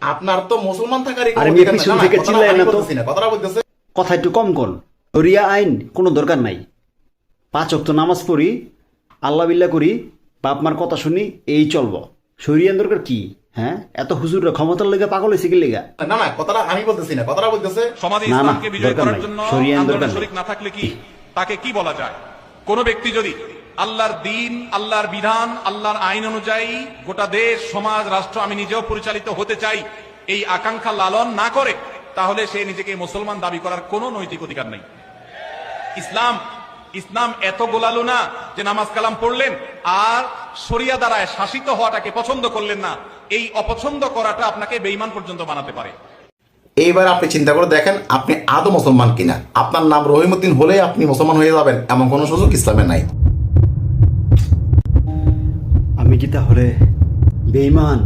আপনার তো মুসলমান থাকারই আরে মেয়ে পিছন থেকে চিল্লায় না তো, কথাটা বলতেছে। কথা একটু কম কর। শরিয়া আইন কোনো দরকার নাই, 5 ওয়াক্ত নামাজ পড়ি, আল্লাহ বিল্লাহ করি, বাপ মার কথা শুনি, এই চলবো। শরিয়া দরকার কি? হ্যাঁ, এত হুজুররা ক্ষমতার লেগে পাগল হয়েছে কি লেগা? না না, কথাটা আমি বলতেছি না, কথাটা বলতেছে। সমাজে না, না, ইসলামকে বিজয় দরকার করার নাই। জন্য শরিয়া আইন দরকার আন্দোলনে নাই। শরীক না থাকলে কি তাকে কি বলা যায়? কোন ব্যক্তি যদি আল্লাহর দিন, আল্লাহর বিধান, আল্লাহর আইন অনুযায়ী গোটা দেশ, সমাজ, রাষ্ট্র আমি নিজেও পরিচালিত হতে চাই, এই আকাঙ্ক্ষা লালন না করে, তাহলে সে নিজেকে মুসলমান দাবি করার কোনো নৈতিক অধিকার নেই। ইসলাম এত গোলালো না যে নামাজ কালাম পড়লেন আর শরিয়া দ্বারায় শাসিত হওয়াটাকে পছন্দ করলেন না। এই অপছন্দ করাটা আপনাকে বেঈমান পর্যন্ত বানাতে পারে। এইবার আপনি চিন্তা করে দেখেন, আপনি আদৌ মুসলমান কিনা। আপনার নাম রহিমউদ্দিন হলে আপনি মুসলমান হয়ে যাবেন, এমন কোনো সুযোগ ইসলামে নাই। আমি কি তাহলে বেঈমান?